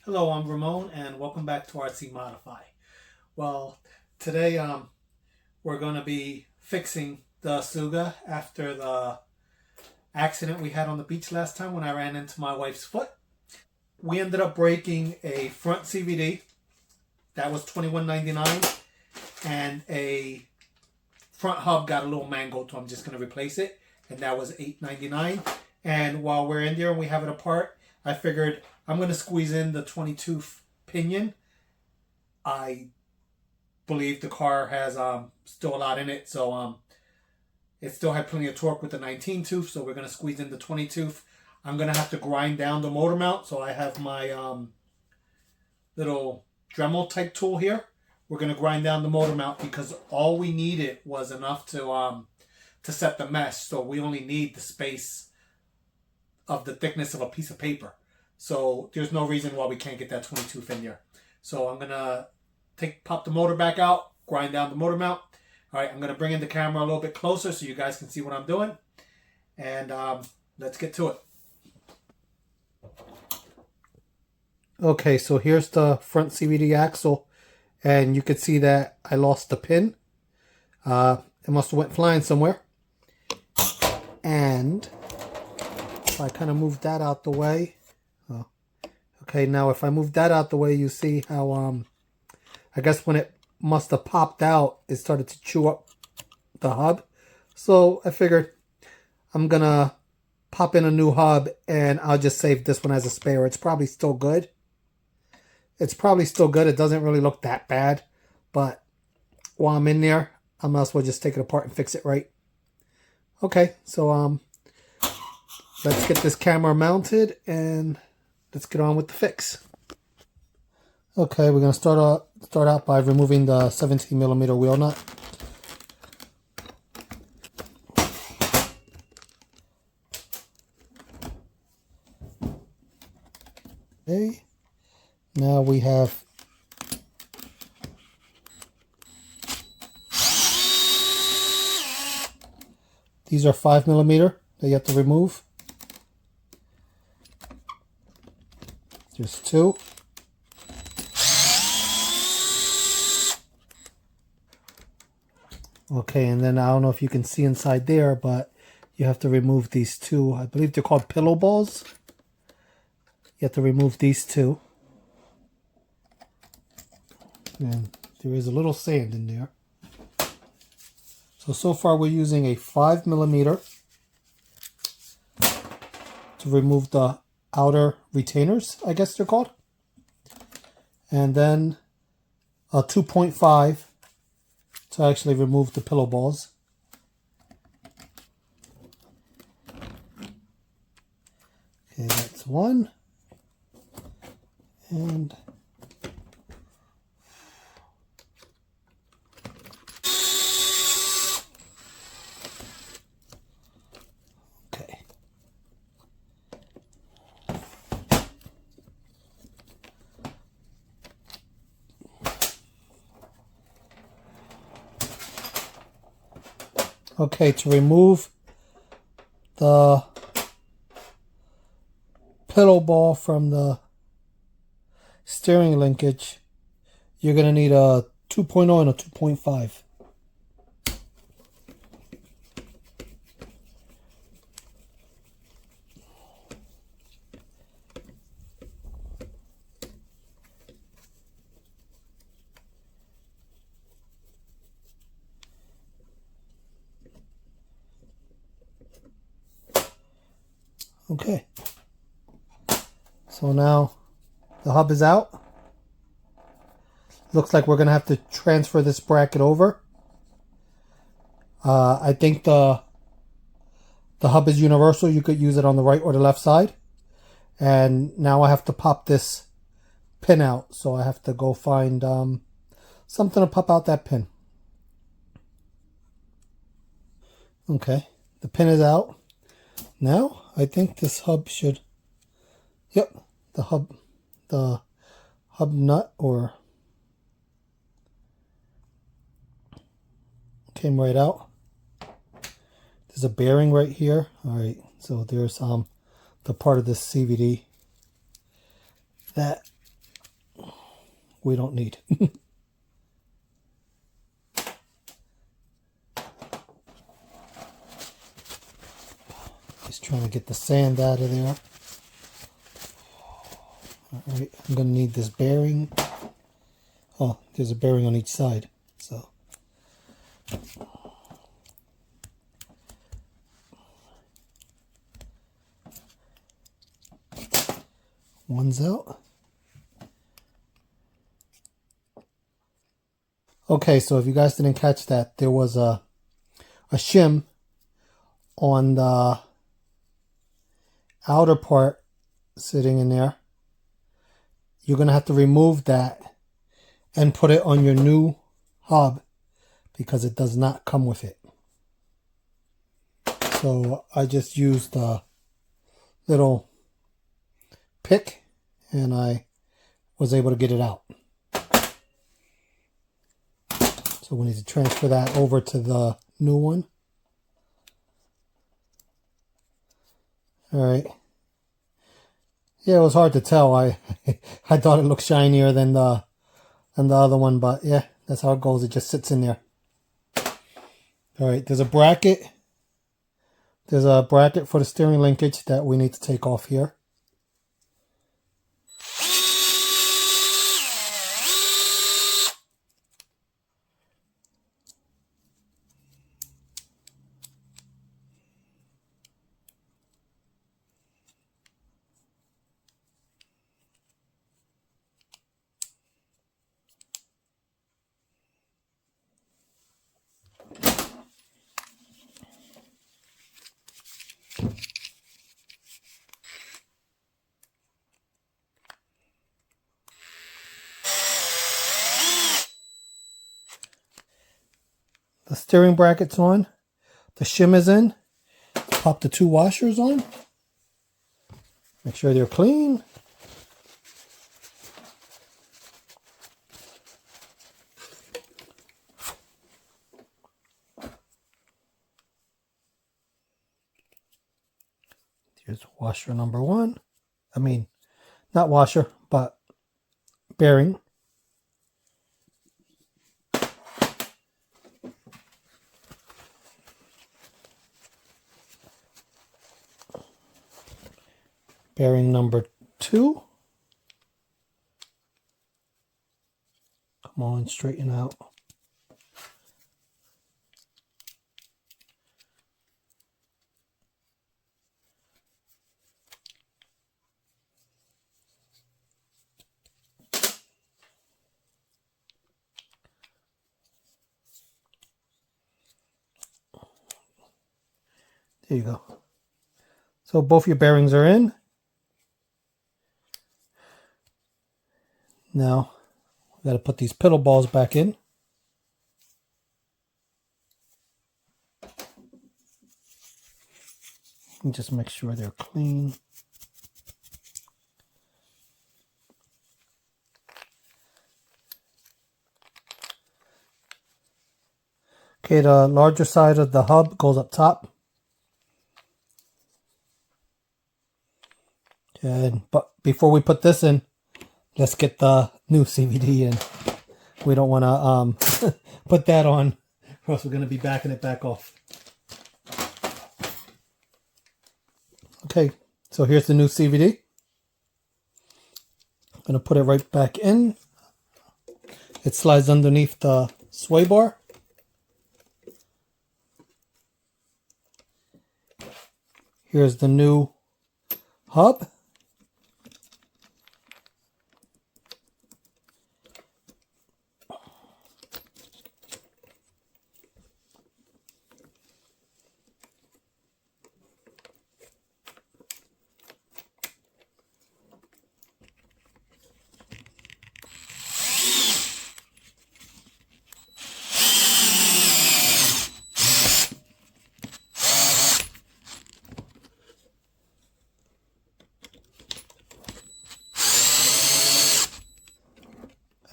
Hello, I'm Ramon, and welcome back to RC Modify. Well, today we're going to be fixing the Suga after the accident we had on the beach last time when I ran into my wife's foot. We ended up breaking a front CVD that was $21.99, and a front hub got a little mangled, so I'm just going to replace it, and that was $8.99. And while we're in there and we have it apart, I figured I'm going to squeeze in the 22 pinion. I believe the car has still a lot in it, so it still had plenty of torque with the 19 tooth, so we're going to squeeze in the 20 tooth. I'm going to have to grind down the motor mount, so I have my little Dremel type tool here. We're going to grind down the motor mount because all we needed was enough to set the mesh, so we only need the space of the thickness of a piece of paper. So there's no reason why we can't get that 22 in there. So I'm going to pop the motor back out, grind down the motor mount. All right, I'm going to bring in the camera a little bit closer so you guys can see what I'm doing. And let's get to it. Okay, so here's the front CVD axle. And you can see that I lost the pin. It must have went flying somewhere. And if I kind of move that out the way. Okay, now if I move that out the way, you see how, I guess when it must have popped out, it started to chew up the hub. So I figured I'm going to pop in a new hub and I'll just save this one as a spare. It's probably still good. It doesn't really look that bad. But while I'm in there, I might as well just take it apart and fix it right. Okay, so let's get this camera mounted and let's get on with the fix. Okay, we're going to start out by removing the 17mm wheel nut. Okay, now we have these are 5mm that you have to remove. There's two. Okay, and then I don't know if you can see inside there, but you have to remove these two. I believe they're called pillow balls. You have to remove these two. And there is a little sand in there. So far we're using a 5mm to remove the outer retainers, I guess they're called. And then a 2.5 to actually remove the pillow balls. Okay, that's one. And okay, to remove the pillow ball from the steering linkage, you're going to need a 2.0 and a 2.5. Okay, so now the hub is out. Looks like we're going to have to transfer this bracket over. I think the hub is universal. You could use it on the right or the left side. And now I have to pop this pin out. So I have to go find something to pop out that pin. Okay, the pin is out. Now I think this hub should, yep, the hub nut or came right out. There's a bearing right here. All right, so there's the part of this CVD that we don't need. Just trying to get the sand out of there. Alright, I'm going to need this bearing. Oh, there's a bearing on each side. So one's out. Okay, so if you guys didn't catch that, there was a shim on the outer part sitting in there. You're going to have to remove that and put it on your new hub because it does not come with it. So I just used a little pick and I was able to get it out. So we need to transfer that over to the new one. All right. Yeah, it was hard to tell. I thought it looked shinier than the other one, but yeah, that's how it goes. It just sits in there. All right, there's a bracket. There's a bracket for the steering linkage that we need to take off here. The steering bracket's on. The shim is in. Pop the two washers on. Make sure they're clean. Here's washer number one. I mean, not washer, but bearing. Bearing number two. Come on, straighten out. There you go. So both your bearings are in. Now, we got to put these pedal balls back in. And just make sure they're clean. Okay, the larger side of the hub goes up top. But before we put this in, let's get the new CVD in. We don't want to put that on, or else we're going to be backing it back off. Okay, so here's the new CVD. I'm going to put it right back in. It slides underneath the sway bar. Here's the new hub.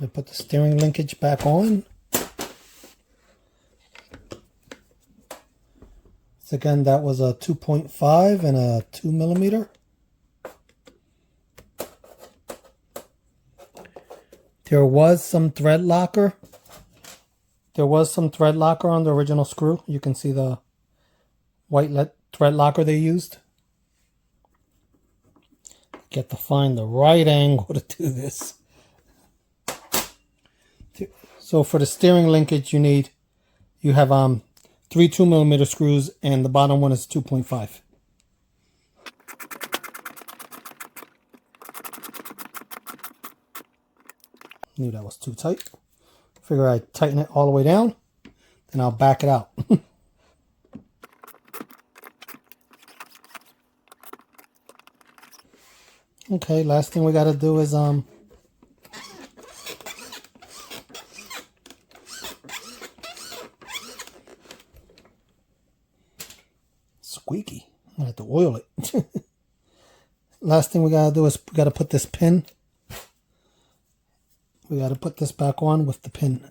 I put the steering linkage back on. So again, that was a 2.5 and a 2mm. There was some thread locker. There was some thread locker on the original screw. You can see the white thread locker they used. Get to find the right angle to do this. So for the steering linkage, you have 3 2mm screws, and the bottom one is 2.5. Knew that was too tight. Figure I'd tighten it all the way down, then I'll back it out. Okay, last thing we got to do is squeaky. I'm gonna have to oil it. Last thing we gotta do is we gotta put this pin. We gotta put this back on with the pin.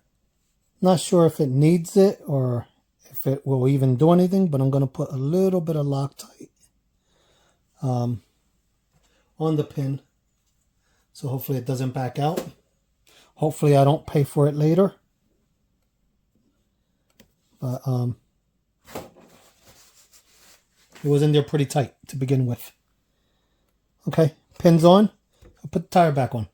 Not sure if it needs it or if it will even do anything, but I'm gonna put a little bit of Loctite on the pin, so hopefully it doesn't back out. Hopefully I don't pay for it later. But it was in there pretty tight to begin with. Okay, pin's on. I'll put the tire back on.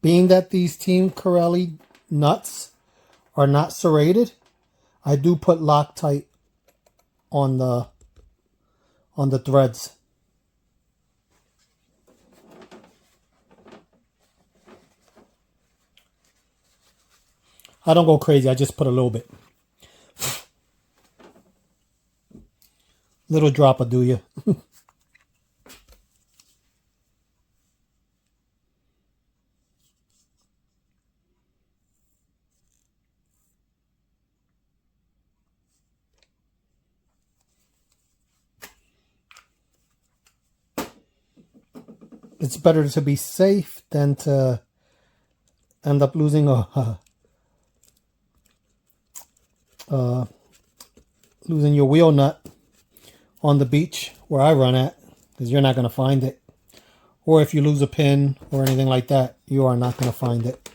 Being that these Team Corally nuts are not serrated, I do put Loctite on the threads. I don't go crazy, I just put a little bit. Little drop will do you. It's better to be safe than to end up losing losing your wheel nut on the beach where I run at, because you're not going to find it. Or if you lose a pin or anything like that, you are not going to find it.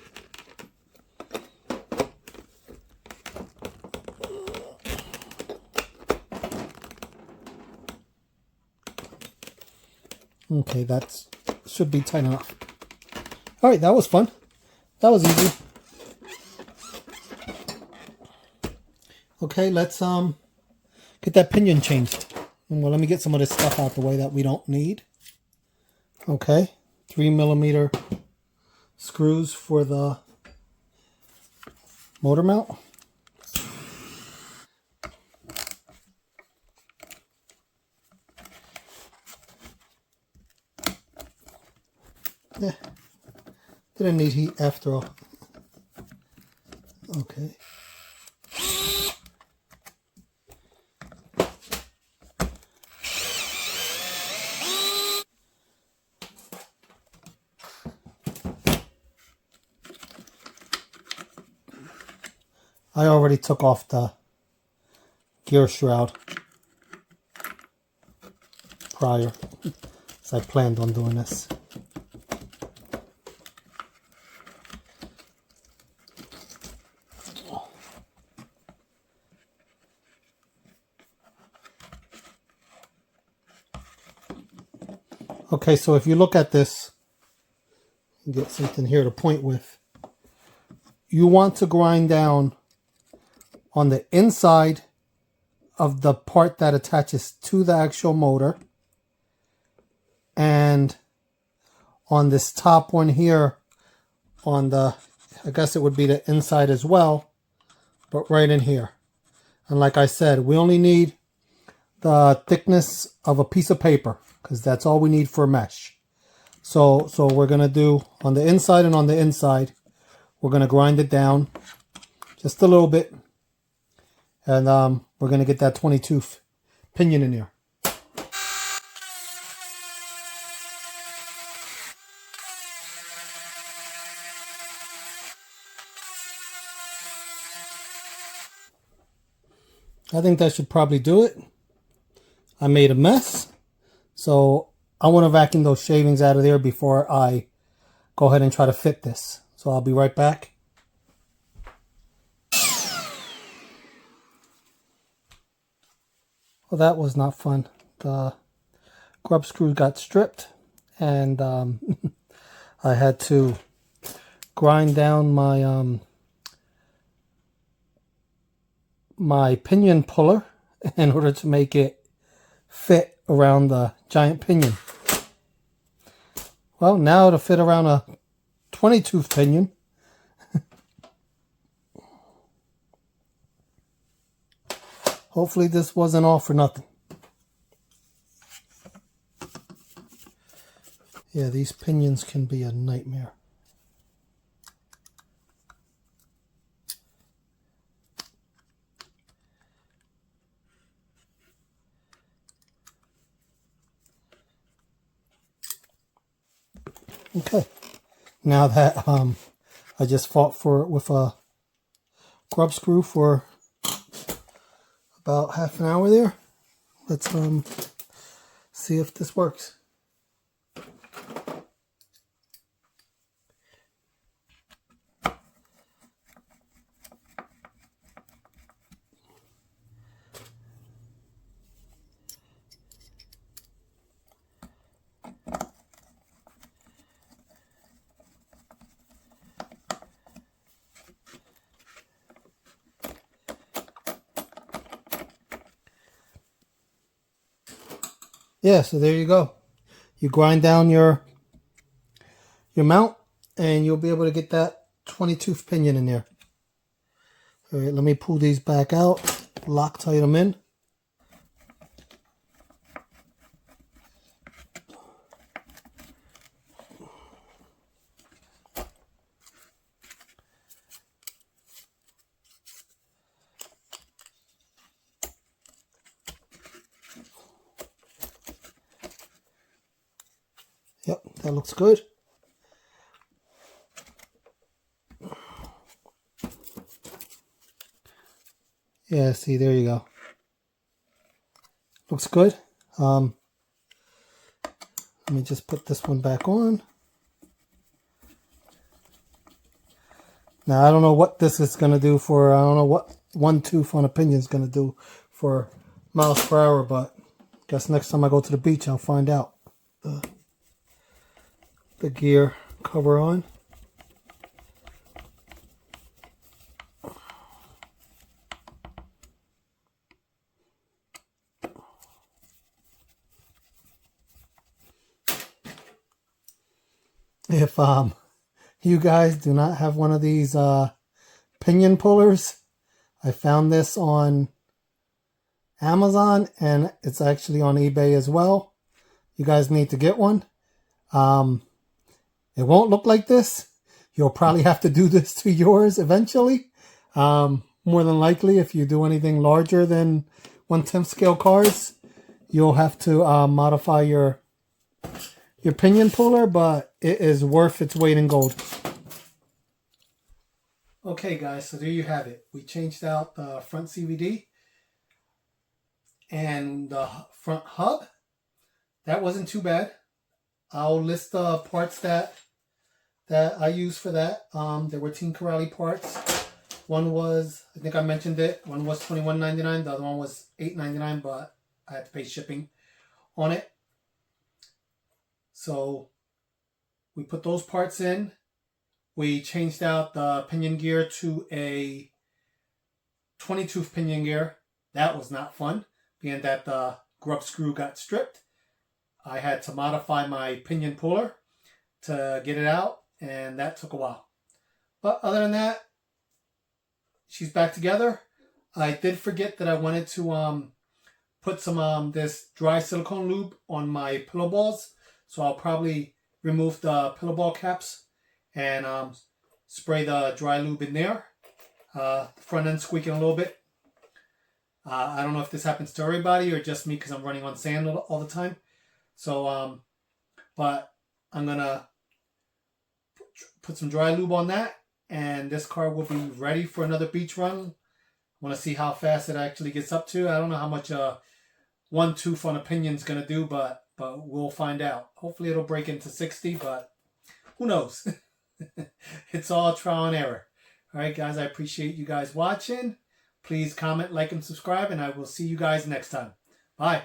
Okay, that should be tight enough. All right, that was fun. That was easy. Okay, let's get that pinion changed. Well, let me get some of this stuff out the way that we don't need. Okay, 3mm screws for the motor mount. Yeah, didn't need heat after all. Okay. I already took off the gear shroud prior, so I planned on doing this. Okay, so if you look at this, you get something here to point with. You want to grind down on the inside of the part that attaches to the actual motor, and on this top one here, on the, I guess it would be the inside as well, but right in here. And like I said, we only need the thickness of a piece of paper, because that's all we need for mesh. So we're going to do on the inside and on the inside, we're going to grind it down just a little bit. And we're going to get that 22 pinion in there. I think that should probably do it. I made a mess, so I want to vacuum those shavings out of there before I go ahead and try to fit this. So I'll be right back. Well, that was not fun. The grub screw got stripped, and I had to grind down my my pinion puller in order to make it fit around the giant pinion. Well, now to fit around a 20-tooth pinion. Hopefully this wasn't all for nothing. Yeah, these pinions can be a nightmare. Okay, now that I just fought for it with a grub screw for about half an hour there, let's see if this works. Yeah, so there you go. You grind down your mount and you'll be able to get that 20-tooth pinion in there. All right, let me pull these back out, Loctite them in. Yep, that looks good. Yeah, see, there you go. Looks good. Let me just put this one back on. Now, I don't know what this is going to do for, I don't know what 1 tooth on a pinion is going to do for miles per hour, but I guess next time I go to the beach, I'll find out. The gear cover on. If you guys do not have one of these pinion pullers, I found this on Amazon and it's actually on eBay as well. You guys need to get one. It won't look like this. You'll probably have to do this to yours eventually. More than likely, if you do anything larger than 1/10 scale cars, you'll have to modify your pinion puller, but it is worth its weight in gold. Okay guys, so there you have it. We changed out the front CVD and the front hub. That wasn't too bad. I'll list the parts that I used for that. There were Team Corally parts. One was, I think I mentioned it, one was $21.99, the other one was $8.99, but I had to pay shipping on it. So we put those parts in. We changed out the pinion gear to a 20-tooth pinion gear. That was not fun, being that the grub screw got stripped. I had to modify my pinion puller to get it out, and that took a while. But other than that, she's back together. I did forget that I wanted to put some this dry silicone lube on my pillow balls. So I'll probably remove the pillow ball caps and spray the dry lube in there. The front end squeaking a little bit. I don't know if this happens to everybody or just me because I'm running on sand all the time. So, but I'm going to put some dry lube on that. And this car will be ready for another beach run want to see how fast it actually gets up to. I don't know how much one tooth on a pinion's going to do, but we'll find out. Hopefully it'll break into 60, but who knows? It's all trial and error. All right, guys, I appreciate you guys watching. Please comment, like, and subscribe, and I will see you guys next time. Bye.